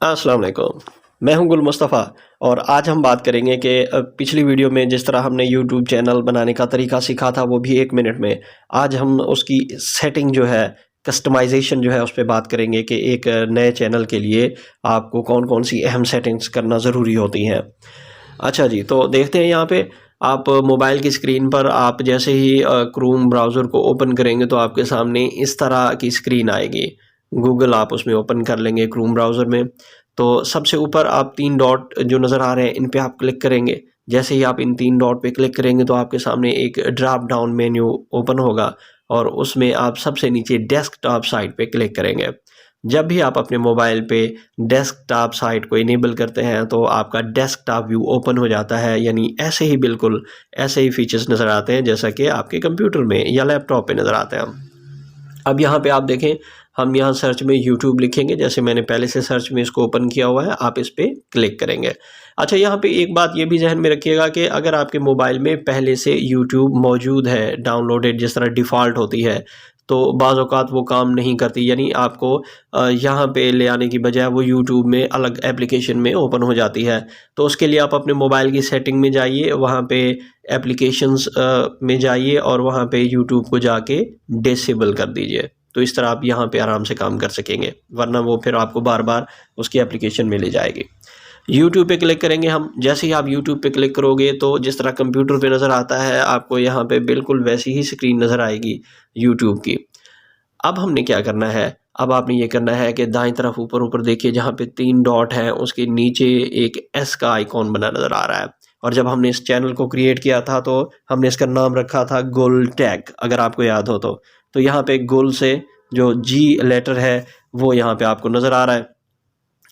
अस्सलाम वालेकुम। मैं हूं गुल मुस्तफ़ा और आज हम बात करेंगे कि पिछली वीडियो में जिस तरह हमने यूट्यूब चैनल बनाने का तरीका सीखा था वो भी 1 मिनट में। आज हम उसकी सेटिंग जो है, कस्टमाइज़ेशन जो है उस पे बात करेंगे कि एक नए चैनल के लिए आपको कौन-कौन सी अहम सेटिंग्स करना ज़रूरी होती हैं। अच्छा जी, तो देखते हैं यहाँ पे आप मोबाइल की स्क्रीन पर आप जैसे ही क्रोम ब्राउज़र को ओपन करेंगे तो आपके सामने इस तरह की स्क्रीन आएगी। गूगल आप उसमें ओपन कर लेंगे क्रोम ब्राउज़र में। तो सबसे ऊपर आप 3 डॉट जो नज़र आ रहे हैं इन पे आप क्लिक करेंगे। जैसे ही आप इन 3 डॉट पे क्लिक करेंगे तो आपके सामने एक ड्रॉप डाउन मेन्यू ओपन होगा और उसमें आप सबसे नीचे डेस्कटॉप साइट पे क्लिक करेंगे। जब भी आप अपने मोबाइल पे डेस्कटॉप साइट को इनेबल करते हैं तो आपका डेस्कटॉप व्यू ओपन हो जाता है, यानी ऐसे ही बिल्कुल ऐसे ही फीचर्स नज़र आते हैं जैसा कि आपके कंप्यूटर में या लैपटॉप पे नज़र आते हैं। अब यहाँ पे आप देखें, हम यहाँ सर्च में यूट्यूब लिखेंगे, जैसे मैंने पहले से सर्च में इसको ओपन किया हुआ है, आप इस पे क्लिक करेंगे। अच्छा, यहाँ पे एक बात ये भी ज़हन में रखिएगा कि अगर आपके मोबाइल में पहले से यूट्यूब मौजूद है डाउनलोडेड, जिस तरह डिफ़ॉल्ट होती है, तो बाज़ औक़ात वो काम नहीं करती, यानी आपको यहाँ पे ले आने की बजाय वो यूट्यूब में अलग एप्लीकेशन में ओपन हो जाती है। तो उसके लिए आप अपने मोबाइल की सेटिंग में जाइए, वहाँ पे एप्लीकेशंस में जाइए और वहाँ पे यूट्यूब को जाके डिसेबल कर दीजिए। तो इस तरह आप यहाँ पे आराम से काम कर सकेंगे, वरना वो फिर आपको बार-बार उसकी एप्लीकेशन में ले जाएगी। यूट्यूब पे क्लिक करेंगे हम, जैसे ही आप यूट्यूब पे क्लिक करोगे तो जिस तरह कंप्यूटर पे नज़र आता है, आपको यहाँ पे बिल्कुल वैसी ही स्क्रीन नज़र आएगी यूट्यूब की। अब हमने क्या करना है, अब आपने ये करना है कि दाईं तरफ ऊपर-ऊपर देखिए, जहाँ पे 3 डॉट हैं उसके नीचे एक एस का आइकॉन बना नज़र आ रहा है। और जब हमने इस चैनल को क्रिएट किया था तो हमने इसका नाम रखा था गुल टेक, अगर आपको याद हो तो। तो यहाँ पे गुल से जो जी लेटर है वो यहाँ पे आपको नज़र आ रहा है।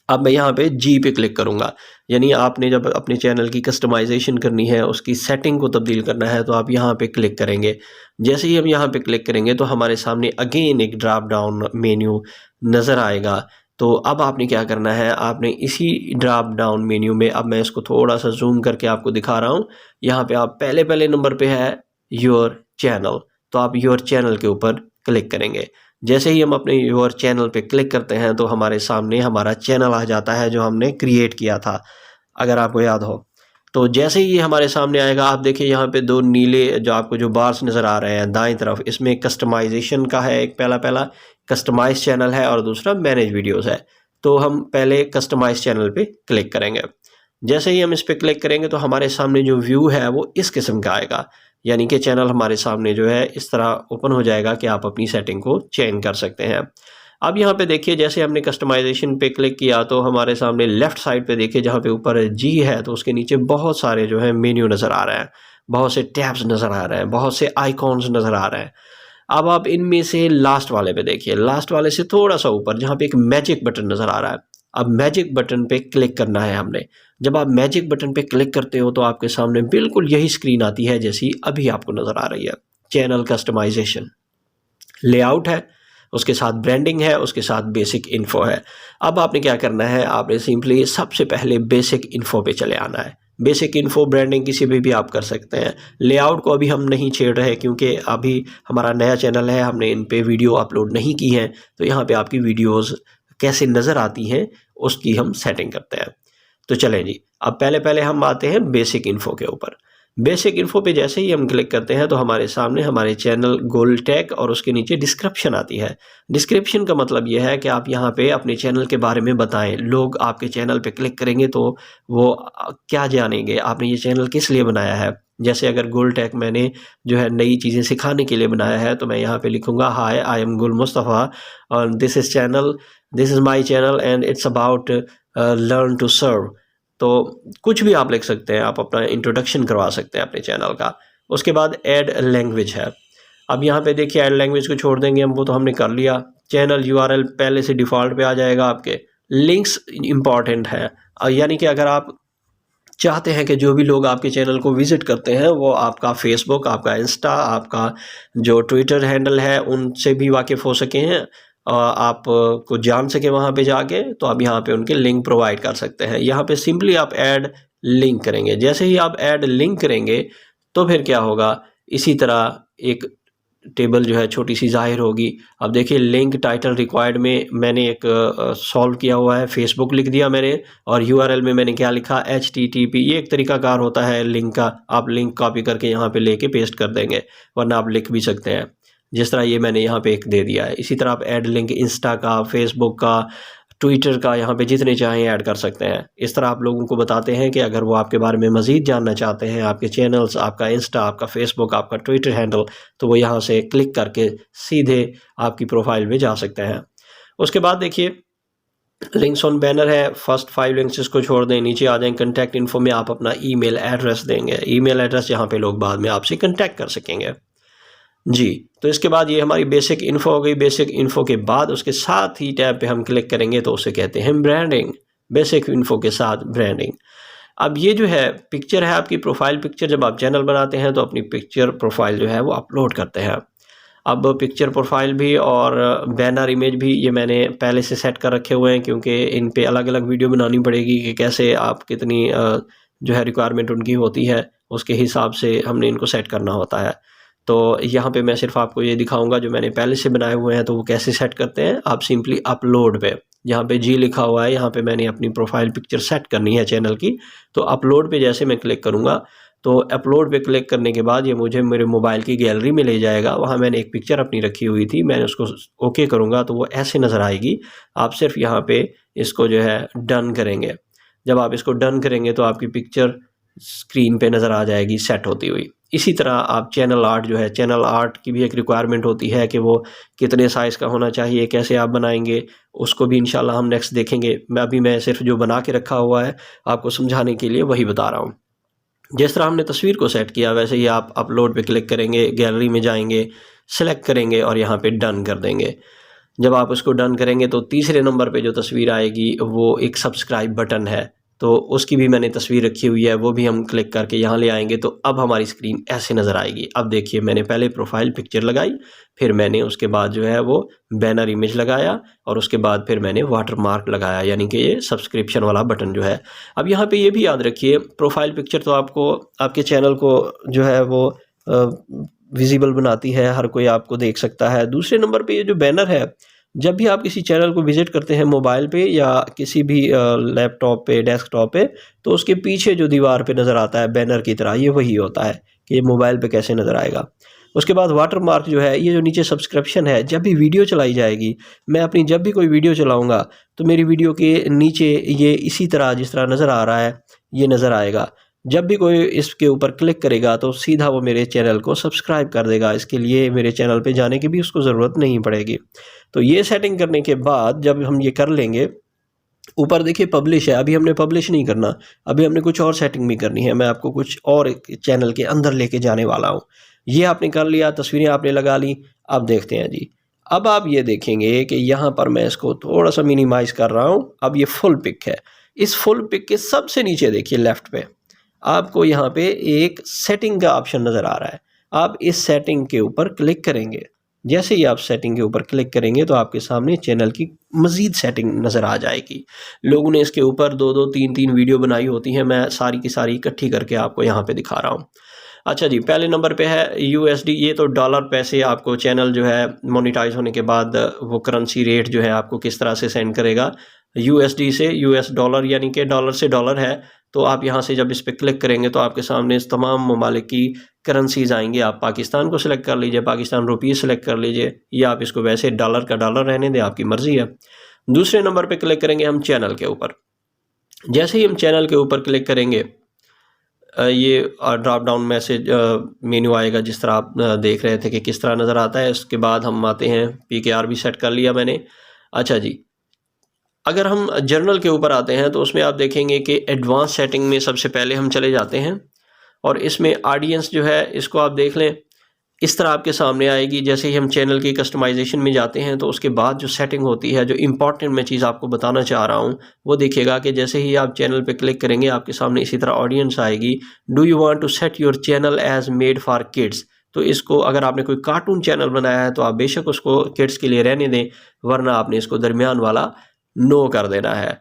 अब मैं यहाँ पे जी पे क्लिक करूँगा, यानी आपने जब अपने चैनल की कस्टमाइज़ेशन करनी है, उसकी सेटिंग को तब्दील करना है, तो आप यहाँ पे क्लिक करेंगे। जैसे ही हम यहाँ पे क्लिक करेंगे तो हमारे सामने अगेन एक ड्रॉप डाउन मेन्यू नज़र आएगा। तो अब आपने क्या करना है, आपने इसी ड्रॉप डाउन मेन्यू में, अब मैं इसको थोड़ा-सा ज़ूम करके आपको दिखा रहा हूँ। यहाँ पे आप पहले नंबर पे है योर चैनल, तो आप योर चैनल के ऊपर क्लिक करेंगे। जैसे ही हम अपने योर चैनल पे क्लिक करते हैं तो हमारे सामने हमारा चैनल आ जाता है जो हमने क्रिएट किया था, अगर आपको याद हो। तो जैसे ही ये हमारे सामने आएगा, आप देखिए यहाँ पे 2 नीले जो आपको जो बार्स नज़र आ रहे हैं दाईं तरफ, इसमें कस्टमाइज़ेशन का है, एक पहला कस्टमाइज़ चैनल है और दूसरा मैनेज वीडियोज़ है। तो हम पहले कस्टमाइज़ चैनल पे क्लिक करेंगे। जैसे ही हम इस पे क्लिक करेंगे तो हमारे सामने जो व्यू है वो इस किस्म का आएगा, यानी कि चैनल हमारे सामने जो है इस तरह ओपन हो जाएगा कि आप अपनी सेटिंग को चेंज कर सकते हैं। अब यहाँ पे देखिए, जैसे हमने कस्टमाइज़ेशन पे क्लिक किया तो हमारे सामने लेफ़्ट साइड पे देखिए, जहाँ पे ऊपर जी है तो उसके नीचे बहुत सारे जो है मेन्यू नज़र आ रहे हैं, बहुत से टैब्स नज़र आ रहे हैं, बहुत से आइकॉन्स नज़र आ रहे हैं। अब आप इनमें से लास्ट वाले पे देखिए, लास्ट वाले से थोड़ा-सा ऊपर जहाँ पे एक मैजिक बटन नज़र आ रहा है, अब मैजिक बटन पे क्लिक करना है हमने। जब आप मैजिक बटन पे क्लिक करते हो तो आपके सामने बिल्कुल यही स्क्रीन आती है जैसी अभी आपको नज़र आ रही है। चैनल कस्टमाइज़ेशन, लेआउट है, उसके साथ ब्रांडिंग है, उसके साथ बेसिक इन्फो है। अब आपने क्या करना है, आपने सिंपली सबसे पहले बेसिक इन्फो पे चले आना है। बेसिक इन्फो ब्रांडिंग किसी पे भी आप कर सकते हैं। लेआउट को अभी हम नहीं छेड़ रहे क्योंकि अभी हमारा नया चैनल है, हमने इन पे वीडियो अपलोड नहीं की है, तो यहाँ पे आपकी वीडियोज़ कैसे नज़र आती हैं उसकी हम सेटिंग करते हैं। तो चलें जी, अब पहले हम आते हैं बेसिक इन्फो के ऊपर। बेसिक इन्फो पे जैसे ही हम क्लिक करते हैं तो हमारे सामने हमारे चैनल गुल टेक और उसके नीचे डिस्क्रिप्शन आती है। डिस्क्रिप्शन का मतलब ये है कि आप यहाँ पे अपने चैनल के बारे में बताएं। लोग आपके चैनल पे क्लिक करेंगे तो वो क्या जानेंगे, आपने ये चैनल किस लिए बनाया है। जैसे अगर गुल टेक मैंने जो है नई चीज़ें सिखाने के लिए बनाया है तो मैं यहाँ पे लिखूँगा, हाय आई एम गुल मुस्तफ़ा और this is my channel and it's about learn to serve. तो कुछ भी आप लिख सकते हैं, आप अपना इंट्रोडक्शन करवा सकते हैं अपने चैनल का। उसके बाद ऐड लैंग्वेज है। अब यहाँ पे देखिए, ऐड लैंग्वेज को छोड़ देंगे हम, वो तो हमने कर लिया। चैनल यूआरएल पहले से डिफ़ॉल्ट पे आ जाएगा आपके। लिंक्स इम्पॉर्टेंट है, यानी कि अगर आप चाहते हैं कि जो भी लोग आपके चैनल को विज़िट करते हैं वो आपका फ़ेसबुक, आपका इंस्टा, आपका जो ट्विटर हैंडल है उनसे भी वाकिफ़ हो सके हैं, आप को जान सके वहाँ पे जाके, तो आप यहाँ पे उनके लिंक प्रोवाइड कर सकते हैं। यहाँ पे सिंपली आप ऐड लिंक करेंगे। जैसे ही आप ऐड लिंक करेंगे तो फिर क्या होगा, इसी तरह एक टेबल जो है छोटी सी ज़ाहिर होगी। अब देखिए लिंक टाइटल रिक्वायर्ड में मैंने एक सॉल्व किया हुआ है, फेसबुक लिख दिया मैंने, और यूआरएल में मैंने क्या लिखा, HTTP। ये एक तरीकाकार होता है लिंक का, आप लिंक कॉपी करके यहाँ पे लेके पेस्ट कर देंगे, वरना आप लिख भी सकते हैं, जिस तरह ये मैंने यहाँ पे एक दे दिया है। इसी तरह आप ऐड लिंक इंस्टा का, फेसबुक का, ट्विटर का, यहाँ पे जितने चाहें ऐड कर सकते हैं। इस तरह आप लोगों को बताते हैं कि अगर वो आपके बारे में मज़ीद जानना चाहते हैं, आपके चैनल्स, आपका इंस्टा, आपका फेसबुक, आपका ट्विटर हैंडल, तो वो यहाँ से क्लिक करके सीधे आपकी प्रोफाइल में जा सकते हैं। उसके बाद देखिए लिंक्स ऑन बैनर है, फर्स्ट 5 लिंक्स इसको छोड़ दें, नीचे आ जाएं। कंटैक्ट इन्फो में आप अपना ईमेल एड्रेस देंगे, ईमेल एड्रेस जहाँ पे लोग बाद में आपसे कंटैक्ट कर सकेंगे जी। तो इसके बाद ये हमारी बेसिक इन्फो हो गई। बेसिक इन्फो के बाद उसके साथ ही टैब पे हम क्लिक करेंगे तो उसे कहते हैं ब्रांडिंग। बेसिक इन्फो के साथ ब्रांडिंग। अब ये जो है पिक्चर है आपकी प्रोफाइल पिक्चर, जब आप चैनल बनाते हैं तो अपनी पिक्चर प्रोफाइल जो है वो अपलोड करते हैं। अब पिक्चर प्रोफाइल भी और बैनर इमेज भी ये मैंने पहले से सेट कर रखे हुए हैं, क्योंकि इन पे अलग अलग वीडियो बनानी पड़ेगी कि कैसे आप कितनी जो है रिक्वायरमेंट उनकी होती है, उसके हिसाब से हमने इनको सेट करना होता है। तो यहाँ पे मैं सिर्फ आपको ये दिखाऊंगा जो मैंने पहले से बनाए हुए हैं, तो वो कैसे सेट करते हैं। आप सिंपली अपलोड पे, यहाँ पे जी लिखा हुआ है, यहाँ पे मैंने अपनी प्रोफाइल पिक्चर सेट करनी है चैनल की, तो अपलोड पे जैसे मैं क्लिक करूँगा तो अपलोड पे क्लिक करने के बाद ये मुझे मेरे मोबाइल की गैलरी में ले जाएगा। वहाँ मैंने एक पिक्चर अपनी रखी हुई थी, मैंने उसको ओके करूँगा तो वो ऐसे नज़र आएगी। आप सिर्फ यहाँ पे इसको जो है डन करेंगे। जब आप इसको डन करेंगे तो आपकी पिक्चर स्क्रीन पे नज़र आ जाएगी सेट होती हुई। इसी तरह आप चैनल आर्ट जो है, चैनल आर्ट की भी एक रिक्वायरमेंट होती है कि वो कितने साइज़ का होना चाहिए, कैसे आप बनाएंगे, उसको भी इंशाल्लाह हम नेक्स्ट देखेंगे। मैं सिर्फ जो बना के रखा हुआ है आपको समझाने के लिए वही बता रहा हूँ। जिस तरह हमने तस्वीर को सेट किया वैसे ही आप अपलोड पे क्लिक करेंगे, गैलरी में जाएंगे, सेलेक्ट करेंगे और यहाँ पे डन कर देंगे। जब आप उसको डन करेंगे तो तीसरे नंबर पे जो तस्वीर आएगी वो एक सब्सक्राइब बटन है, तो उसकी भी मैंने तस्वीर रखी हुई है, वो भी हम क्लिक करके यहाँ ले आएंगे तो अब हमारी स्क्रीन ऐसे नज़र आएगी। अब देखिए मैंने पहले प्रोफाइल पिक्चर लगाई, फिर मैंने उसके बाद जो है वो बैनर इमेज लगाया और उसके बाद फिर मैंने वाटर मार्क लगाया, यानी कि ये सब्सक्रिप्शन वाला बटन जो है। अब यहाँ पे ये भी याद रखिए प्रोफाइल पिक्चर तो आपको आपके चैनल को जो है वो विजिबल बनाती है, हर कोई आपको देख सकता है। दूसरे नंबर पे ये जो बैनर है, जब भी आप किसी चैनल को विज़िट करते हैं मोबाइल पे या किसी भी लैपटॉप पे, डेस्कटॉप पे, तो उसके पीछे जो दीवार पे नज़र आता है बैनर की तरह, ये वही होता है कि ये मोबाइल पे कैसे नज़र आएगा। उसके बाद वाटर मार्क जो है, ये जो नीचे सब्सक्रिप्शन है, जब भी वीडियो चलाई जाएगी, मैं अपनी जब भी कोई वीडियो चलाऊँगा तो मेरी वीडियो के नीचे ये इसी तरह जिस तरह नज़र आ रहा है ये नज़र आएगा। जब भी कोई इसके ऊपर क्लिक करेगा तो सीधा वो मेरे चैनल को सब्सक्राइब कर देगा, इसके लिए मेरे चैनल पे जाने की भी उसको ज़रूरत नहीं पड़ेगी। तो ये सेटिंग करने के बाद जब हम ये कर लेंगे, ऊपर देखिए पब्लिश है, अभी हमने पब्लिश नहीं करना, अभी हमने कुछ और सेटिंग भी करनी है। मैं आपको कुछ और एक चैनल के अंदर लेके जाने वाला हूँ। ये आपने कर लिया, तस्वीरें आपने लगा ली। अब देखते हैं जी, अब आप ये देखेंगे कि यहाँ पर मैं इसको थोड़ा सा मिनिमाइज़ कर रहा हूँ। अब ये फुल पिक है, इस फुल पिक के सबसे नीचे देखिए लेफ़्ट पे आपको यहाँ पे एक सेटिंग का ऑप्शन नज़र आ रहा है। आप इस सेटिंग के ऊपर क्लिक करेंगे। जैसे ही आप सेटिंग के ऊपर क्लिक करेंगे तो आपके सामने चैनल की मज़ीद सेटिंग नज़र आ जाएगी। लोगों ने इसके ऊपर 2-2, 3-3 वीडियो बनाई होती हैं, मैं सारी की सारी इकट्ठी करके आपको यहाँ पे दिखा रहा हूँ। अच्छा जी, पहले नंबर पे है USD, ये तो डॉलर पैसे आपको चैनल जो है मोनेटाइज होने के बाद वो करेंसी रेट जो है आपको किस तरह से सेंड करेगा। USD से US डॉलर, यानी कि डॉलर से डॉलर है। तो आप यहाँ से जब इस पर क्लिक करेंगे तो आपके सामने इस तमाम ममालिक की करेंसीज आएंगी। आप पाकिस्तान को सिलेक्ट कर लीजिए, पाकिस्तान रुपीज़ सेलेक्ट कर लीजिए, या आप इसको वैसे डॉलर का डॉलर रहने दें, आपकी मर्ज़ी है। दूसरे नंबर पे क्लिक करेंगे हम चैनल के ऊपर। जैसे ही हम चैनल के ऊपर क्लिक करेंगे ये ड्रॉप डाउन मैसेज मेन्यू आएगा, जिस तरह आप देख रहे थे कि किस तरह नज़र आता है। उसके बाद हम आते हैं, PKR भी सेट कर लिया मैंने। अच्छा जी, अगर हम जर्नल के ऊपर आते हैं तो उसमें आप देखेंगे कि एडवांस सेटिंग में सबसे पहले हम चले जाते हैं और इसमें ऑडियंस जो है इसको आप देख लें, इस तरह आपके सामने आएगी। जैसे ही हम चैनल की कस्टमाइजेशन में जाते हैं तो उसके बाद जो सेटिंग होती है, जो इंपॉर्टेंट मैं चीज़ आपको बताना चाह रहा हूँ वो देखिएगा कि जैसे ही आप चैनल पे क्लिक करेंगे आपके सामने इसी तरह ऑडियंस आएगी। Do you want to set your channel as made for kids, तो इसको अगर आपने कोई कार्टून चैनल बनाया है तो आप बेशक उसको किड्स के लिए रहने दें, वरना आपने इसको दरमियान वाला नो कर देना है।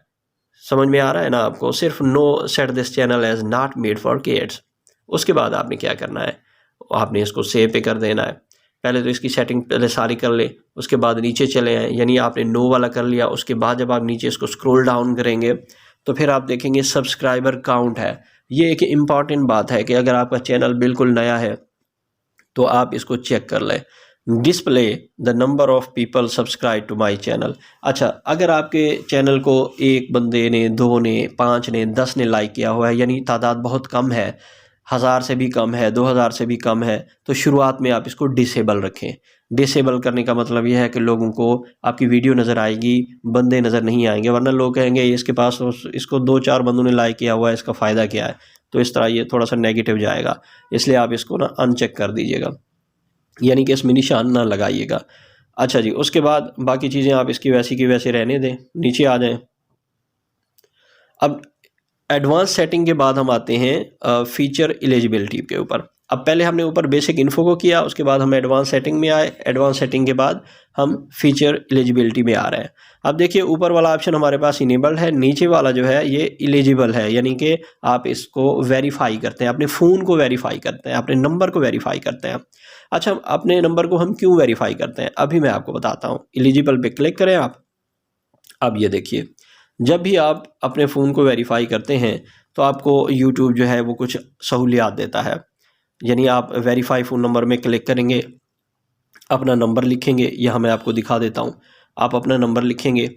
समझ में आ रहा है ना आपको, सिर्फ no set this channel as not made for kids. उसके बाद आपने क्या करना है, आपने इसको सेव पे कर देना है। पहले तो इसकी सेटिंग पहले सारी कर ले, उसके बाद नीचे चले आए, यानी आपने नो वाला कर लिया। उसके बाद जब आप नीचे इसको स्क्रॉल डाउन करेंगे तो फिर आप देखेंगे सब्सक्राइबर काउंट है। ये एक इम्पॉर्टेंट बात है कि अगर आपका चैनल बिल्कुल नया है तो आप इसको चेक कर लें। Display the number of people subscribe to my channel. अच्छा, अगर आपके चैनल को एक बंदे ने, 2 ने, 5 ने, 10 ने लाइक किया हुआ है, यानी तादाद बहुत कम है, 1000 से भी कम है, 2000 से भी कम है, तो शुरुआत में आप इसको डिसेबल रखें। डिसेबल करने का मतलब यह है कि लोगों को आपकी वीडियो नज़र आएगी, बंदे नज़र नहीं आएंगे, वरना लोग कहेंगे इसके पास इसको 2-4 बंदों ने लाइक किया हुआ है, इसका फ़ायदा क्या है। तो इस तरह ये थोड़ा सा नेगेटिव जाएगा, इसलिए आप इसको ना अनचेक कर दीजिएगा, यानी कि इसमें निशान ना लगाइएगा। अच्छा जी, उसके बाद बाकी चीज़ें आप इसकी वैसी की वैसे रहने दें, नीचे आ जाएं। अब एडवांस सेटिंग के बाद हम आते हैं फीचर एलिजिबिलिटी के ऊपर। अब पहले हमने ऊपर बेसिक इन्फो को किया, उसके बाद हम एडवांस सेटिंग में आए। एडवांस सेटिंग के बाद हम फीचर एलिजिबिलिटी में आ रहे हैं। अब देखिए ऊपर वाला ऑप्शन हमारे पास इनेबल्ड है, नीचे वाला जो है ये एलिजिबल है, यानी कि आप इसको वेरीफाई करते हैं, अपने फ़ोन को वेरीफाई करते हैं, अपने नंबर को वेरीफाई करते हैं। अच्छा, अपने नंबर को हम क्यों वेरीफाई करते हैं अभी मैं आपको बताता हूँ। एलिजिबल पे क्लिक करें आप। अब ये देखिए, जब भी आप अपने फ़ोन को वेरीफाई करते हैं तो आपको यूट्यूब जो है वो कुछ सहूलियात देता है। यानी आप वेरीफाई फ़ोन नंबर में क्लिक करेंगे, अपना नंबर लिखेंगे, यहाँ मैं आपको दिखा देता हूँ। आप अपना नंबर लिखेंगे,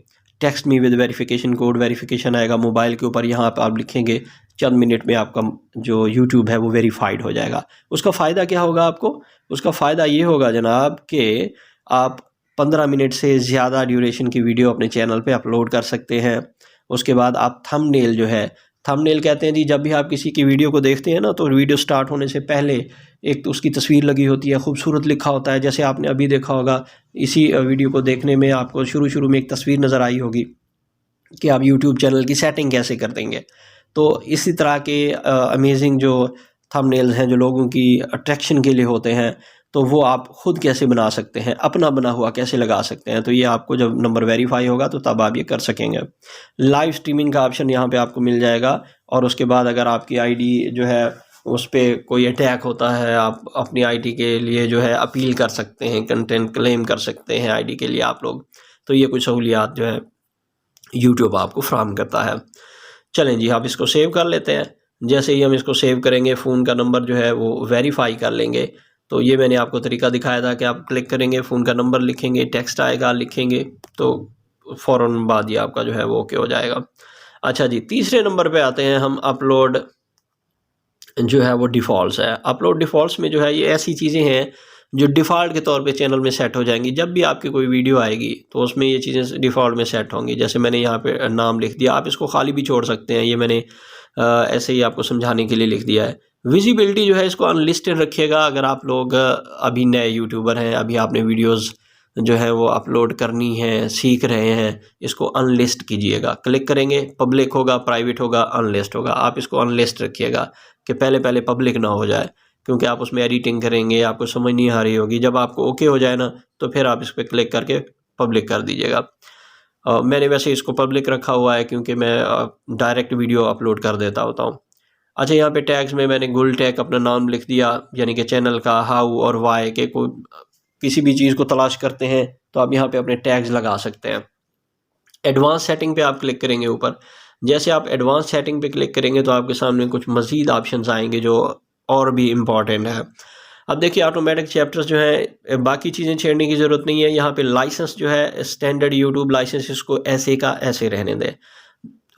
text me with verification code, verification आएगा मोबाइल के ऊपर, यहाँ पर आप लिखेंगे, चंद मिनट में आपका जो यूट्यूब है वो वेरीफाइड हो जाएगा। उसका फ़ायदा क्या होगा आपको? उसका फ़ायदा ये होगा जनाब कि आप 15 मिनट से ज़्यादा ड्यूरेशन की वीडियो अपने चैनल पे अपलोड कर सकते हैं। उसके बाद आप थंबनेल जो है, थंबनेल कहते हैं जी, जब भी आप किसी की वीडियो को देखते हैं ना तो वीडियो स्टार्ट होने से पहले एक तो उसकी तस्वीर लगी होती है, खूबसूरत लिखा होता है। जैसे आपने अभी देखा होगा, इसी वीडियो को देखने में आपको शुरू में एक तस्वीर नज़र आई होगी कि आप यूट्यूब चैनल की सेटिंग कैसे कर देंगे। तो इसी तरह के अमेजिंग जो थंबनेल्स हैं जो लोगों की अट्रैक्शन के लिए होते हैं, तो वो आप ख़ुद कैसे बना सकते हैं, अपना बना हुआ कैसे लगा सकते हैं। तो ये आपको जब नंबर वेरीफाई होगा तो तब आप ये कर सकेंगे। लाइव स्ट्रीमिंग का ऑप्शन यहाँ पे आपको मिल जाएगा। और उसके बाद अगर आपकी आईडी जो है उस पर कोई अटैक होता है, आप अपनी आईडी के लिए जो है अपील कर सकते हैं, कंटेंट क्लेम कर सकते हैं आईडी के लिए आप लोग। तो ये कुछ सहूलियात जो है यूट्यूब आपको फ्राहम करता है। चलें जी, आप इसको सेव कर लेते हैं। जैसे ही हम इसको सेव करेंगे, फ़ोन का नंबर जो है वो वेरीफाई कर लेंगे। तो ये मैंने आपको तरीका दिखाया था कि आप क्लिक करेंगे, फ़ोन का नंबर लिखेंगे, टेक्स्ट आएगा, लिखेंगे, तो फ़ौरन बाद ये आपका जो है वो ओके हो जाएगा। अच्छा जी, तीसरे नंबर पे आते हैं हम। अपलोड जो है वो डिफ़ॉल्ट्स है। अपलोड डिफ़ॉल्ट्स में जो है ये ऐसी चीज़ें हैं जो डिफ़ॉल्ट के तौर पे चैनल में सेट हो जाएंगी। जब भी आपकी कोई वीडियो आएगी तो उसमें ये चीज़ें डिफ़ॉल्ट में सेट होंगी। जैसे मैंने यहाँ पे नाम लिख दिया, आप इसको खाली भी छोड़ सकते हैं, ये मैंने ऐसे ही आपको समझाने के लिए लिख दिया है। विजिबिलिटी जो है इसको अनलिस्टेड रखिएगा। अगर आप लोग अभी नए यूट्यूबर हैं, अभी आपने वीडियोज़ जो है वो अपलोड करनी है, सीख रहे हैं, इसको अनलिस्ट कीजिएगा। क्लिक करेंगे, पब्लिक होगा, प्राइवेट होगा, अनलिस्ट होगा। आप इसको अनलिस्ट रखिएगा कि पहले पब्लिक ना हो जाए, क्योंकि आप उसमें एडिटिंग करेंगे, आपको समझ नहीं आ रही होगी। जब आपको ओके हो जाए ना तो फिर आप इस पर क्लिक करके पब्लिक कर दीजिएगा। मैंने वैसे इसको पब्लिक रखा हुआ है क्योंकि मैं डायरेक्ट वीडियो अपलोड कर देता होता हूँ। अच्छा, यहाँ पे टैग्स में मैंने गुल टैग अपना नाम लिख दिया, यानी कि चैनल का, हाउ और वाई के कोई किसी भी चीज़ को तलाश करते हैं तो आप यहाँ पे अपने टैग्स लगा सकते हैं। एडवांस सेटिंग पे आप क्लिक करेंगे ऊपर। जैसे आप एडवांस सेटिंग पे क्लिक करेंगे तो आपके सामने कुछ मज़ीद ऑप्शंस आएंगे जो और भी इम्पॉर्टेंट है। अब देखिए, ऑटोमेटिक चैप्टर्स जो है, बाकी चीज़ें छेड़ने की ज़रूरत नहीं है। यहाँ पे लाइसेंस जो है, स्टैंडर्ड यूट्यूब लाइसेंस, इसको ऐसे का ऐसे रहने दें।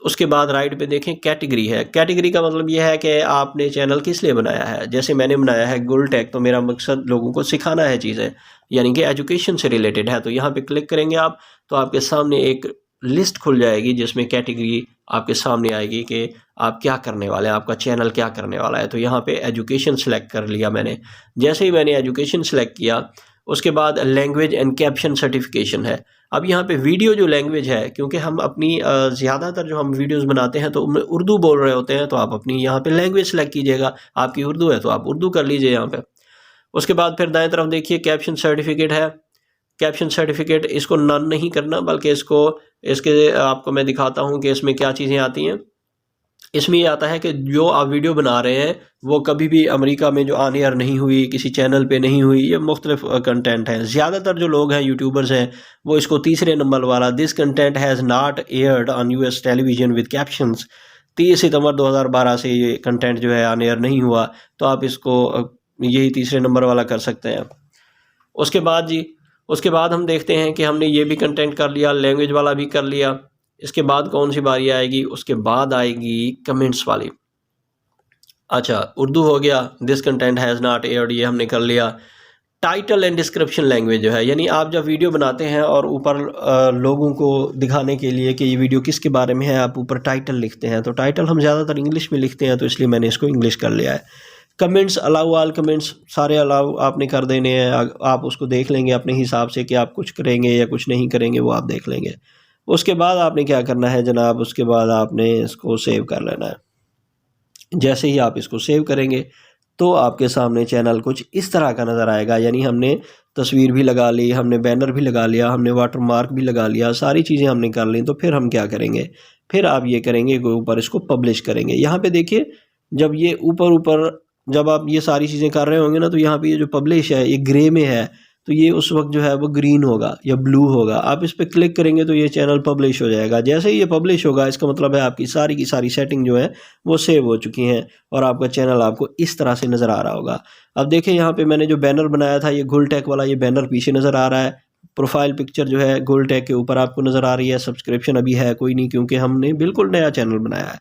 उसके बाद राइट पे देखें, कैटेगरी है। कैटेगरी का मतलब ये है कि आपने चैनल किस लिए बनाया है। जैसे मैंने बनाया है गुल टैग, तो मेरा मकसद लोगों को सिखाना है चीज़ें, यानी कि एजुकेशन से रिलेटेड है। तो यहाँ पे क्लिक करेंगे आप तो आपके सामने एक लिस्ट खुल जाएगी जिसमें कैटेगरी आपके सामने आएगी कि आप क्या करने वाले हैं, आपका चैनल क्या करने वाला है। तो यहाँ पे एजुकेशन सेलेक्ट कर लिया मैंने। जैसे ही मैंने एजुकेशन सेलेक्ट किया, उसके बाद लैंग्वेज एंड कैप्शन सर्टिफिकेशन है। अब यहाँ पे वीडियो जो लैंग्वेज है, क्योंकि हम अपनी ज़्यादातर जो हम वीडियोस बनाते हैं तो उनमें उर्दू बोल रहे होते हैं, तो आप अपनी यहाँ पे लैंग्वेज सेलेक्ट कीजिएगा। आपकी उर्दू है तो आप उर्दू कर लीजिए यहाँ पे। उसके बाद फिर दाएं तरफ देखिए, कैप्शन सर्टिफिकेट है। कैप्शन सर्टिफिकेट इसको नन नहीं करना, बल्कि इसके आपको मैं दिखाता हूँ कि इसमें क्या चीज़ें आती हैं। इसमें ये आता है कि जो आप वीडियो बना रहे हैं वो कभी भी अमेरिका में जो ऑन एयर नहीं हुई, किसी चैनल पे नहीं हुई, ये मुख्तलिफ कंटेंट है। ज़्यादातर जो लोग हैं यूट्यूबर्स हैं वो इसको तीसरे नंबर वाला this content has not aired on US television with captions, 30 सितंबर 2012 से ये कंटेंट जो है ऑन एयर नहीं हुआ, तो आप इसको यही तीसरे नंबर वाला कर सकते हैं। उसके बाद जी, उसके बाद हम देखते हैं कि हमने ये भी कंटेंट कर लिया, लैंग्वेज वाला भी कर लिया। इसके बाद कौन सी बारी आएगी? उसके बाद आएगी कमेंट्स वाली। अच्छा, उर्दू हो गया, this content has not aired, ये हमने कर लिया। टाइटल एंड डिस्क्रिप्शन लैंग्वेज जो है, यानी आप जब वीडियो बनाते हैं और ऊपर लोगों को दिखाने के लिए कि ये वीडियो किसके बारे में है, आप ऊपर टाइटल लिखते हैं। तो टाइटल हम ज़्यादातर इंग्लिश में लिखते हैं, तो इसलिए मैंने इसको इंग्लिश कर लिया है। कमेंट्स, अलाउ ऑल कमेंट्स, सारे अलाउ आपने कर देने हैं। आप उसको देख लेंगे अपने हिसाब से कि आप कुछ करेंगे या कुछ नहीं करेंगे, वो आप देख लेंगे। उसके बाद आपने क्या करना है जनाब, उसके बाद आपने इसको सेव कर लेना है। जैसे ही आप इसको सेव करेंगे तो आपके सामने चैनल कुछ इस तरह का नज़र आएगा। यानी हमने तस्वीर भी लगा ली, हमने बैनर भी लगा लिया, हमने वाटर मार्क भी लगा लिया, सारी चीज़ें हमने कर ली। तो फिर हम क्या करेंगे, फिर आप ये करेंगे कि ऊपर इसको पब्लिश करेंगे। यहाँ पे देखिए, जब ये ऊपर ऊपर जब आप ये सारी चीज़ें कर रहे होंगे ना, तो यहाँ पे ये जो पब्लिश है ये ग्रे में है, तो ये उस वक्त जो है वो ग्रीन होगा या ब्लू होगा। आप इस पर क्लिक करेंगे तो ये चैनल पब्लिश हो जाएगा। जैसे ही ये पब्लिश होगा, इसका मतलब है आपकी सारी की सारी सेटिंग जो है वो सेव हो चुकी हैं और आपका चैनल आपको इस तरह से नज़र आ रहा होगा। अब देखिए, यहाँ पे मैंने जो बैनर बनाया था, ये गुलटेक वाला, ये बैनर पीछे नज़र आ रहा है। प्रोफाइल पिक्चर जो है गुलटेक के ऊपर आपको नज़र आ रही है। सब्सक्रिप्शन अभी है कोई नहीं, क्योंकि हमने बिल्कुल नया चैनल बनाया है।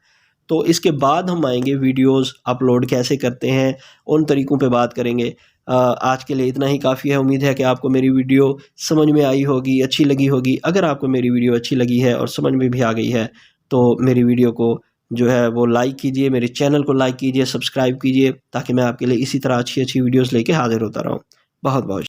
तो इसके बाद हम आएंगे वीडियोस अपलोड कैसे करते हैं, उन तरीक़ों पे बात करेंगे। आज के लिए इतना ही काफ़ी है। उम्मीद है कि आपको मेरी वीडियो समझ में आई होगी, अच्छी लगी होगी। अगर आपको मेरी वीडियो अच्छी लगी है और समझ में भी आ गई है, तो मेरी वीडियो को जो है वो लाइक कीजिए, मेरे चैनल को लाइक कीजिए, सब्सक्राइब कीजिए, ताकि मैं आपके लिए इसी तरह अच्छी अच्छी वीडियोज़ लेके हाजिर होता रहूँ। बहुत बहुत